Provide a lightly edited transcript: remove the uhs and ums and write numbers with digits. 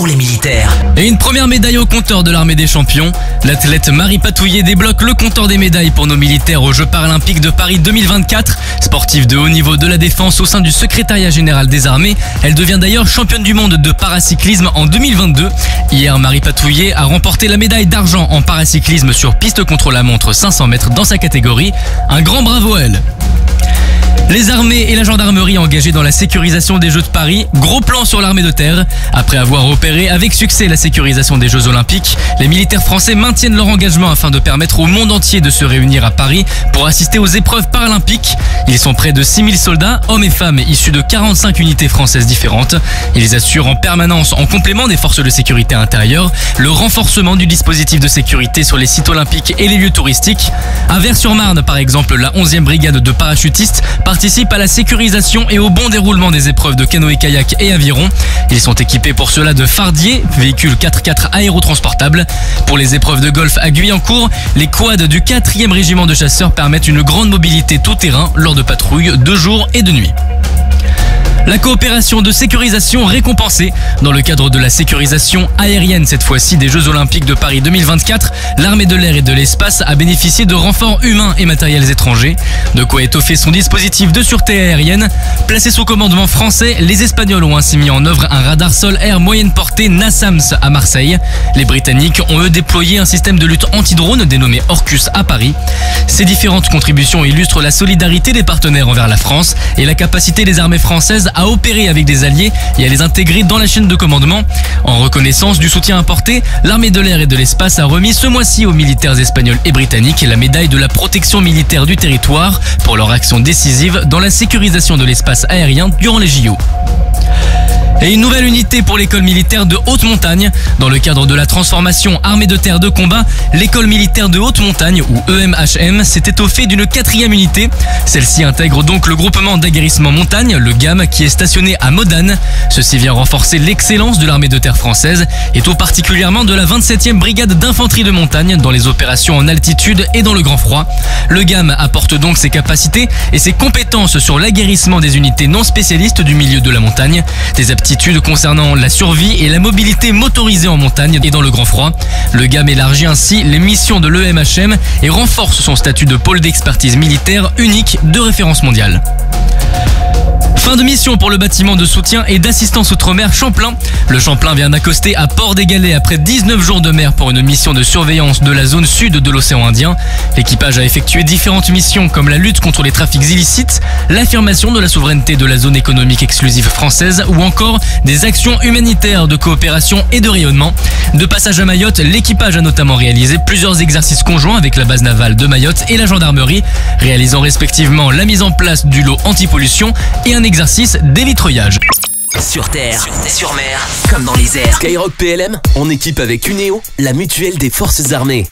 pour les militaires. Et une première médaille au compteur de l'armée des champions. L'athlète Marie Patouillet débloque le compteur des médailles pour nos militaires aux Jeux paralympiques de Paris 2024. Sportive de haut niveau de la défense au sein du secrétariat général des armées, elle devient d'ailleurs championne du monde de paracyclisme en 2022. Hier, Marie Patouillet a remporté la médaille d'argent en paracyclisme sur piste contre la montre 500 mètres dans sa catégorie. Un grand bravo à elle. Les armées et la gendarmerie engagées dans la sécurisation des Jeux de Paris. Gros plan sur l'armée de terre. Après avoir opéré avec succès la sécurisation des Jeux Olympiques, les militaires français maintiennent leur engagement afin de permettre au monde entier de se réunir à Paris pour assister aux épreuves paralympiques. Ils sont près de 6000 soldats, hommes et femmes, issus de 45 unités françaises différentes. Ils assurent en permanence, en complément des forces de sécurité intérieure, le renforcement du dispositif de sécurité sur les sites olympiques et les lieux touristiques. À Vers-sur-Marne, par exemple, la 11e brigade de parachutistes participe à la sécurisation et au bon déroulement des épreuves de canoë-kayak et aviron. Ils sont équipés pour cela de fardiers, véhicules 4x4 aérotransportables. Pour les épreuves de golf à Guyancourt, les quads du 4e régiment de chasseurs permettent une grande mobilité tout-terrain lors de patrouilles de jour et de nuit. La coopération de sécurisation récompensée. Dans le cadre de la sécurisation aérienne, cette fois-ci des Jeux Olympiques de Paris 2024, l'armée de l'air et de l'espace a bénéficié de renforts humains et matériels étrangers. De quoi étoffer son dispositif de sûreté aérienne. Placé sous commandement français, les Espagnols ont ainsi mis en œuvre un radar sol-air moyenne portée NASAMS à Marseille. Les Britanniques ont eux déployé un système de lutte anti-drone dénommé Orcus à Paris. Ces différentes contributions illustrent la solidarité des partenaires envers la France et la capacité des armées françaises à opérer avec des alliés et à les intégrer dans la chaîne de commandement. En reconnaissance du soutien apporté, l'armée de l'air et de l'espace a remis ce mois-ci aux militaires espagnols et britanniques la médaille de la protection militaire du territoire pour leur action décisive dans la sécurisation de l'espace aérien durant les JO. Et une nouvelle unité pour l'école militaire de haute montagne. Dans le cadre de la transformation armée de terre de combat, l'école militaire de haute montagne, ou EMHM, s'est étoffée d'une 4e unité. Celle-ci intègre donc le groupement d'aguerrissement montagne, le GAM, qui est stationné à Modane. Ceci vient renforcer l'excellence de l'armée de terre française et tout particulièrement de la 27e brigade d'infanterie de montagne dans les opérations en altitude et dans le grand froid. Le GAM apporte donc ses capacités et ses compétences sur l'aguerrissement des unités non spécialistes du milieu de la montagne, des aptitudes concernant la survie et la mobilité motorisée en montagne et dans le grand froid. Le GAM élargit ainsi les missions de l'EMHM et renforce son statut de pôle d'expertise militaire unique de référence mondiale. Fin de mission pour le bâtiment de soutien et d'assistance outre-mer Champlain. Le Champlain vient d'accoster à Port des Galets après 19 jours de mer pour une mission de surveillance de la zone sud de l'océan Indien. L'équipage a effectué différentes missions comme la lutte contre les trafics illicites, l'affirmation de la souveraineté de la zone économique exclusive française ou encore des actions humanitaires de coopération et de rayonnement. De passage à Mayotte, l'équipage a notamment réalisé plusieurs exercices conjoints avec la base navale de Mayotte et la gendarmerie, réalisant respectivement la mise en place du lot anti-pollution et un exercice d'élitreuillage. Sur terre, sur mer, comme dans les airs. Skyrock PLM, en équipe avec Uneo, la mutuelle des forces armées.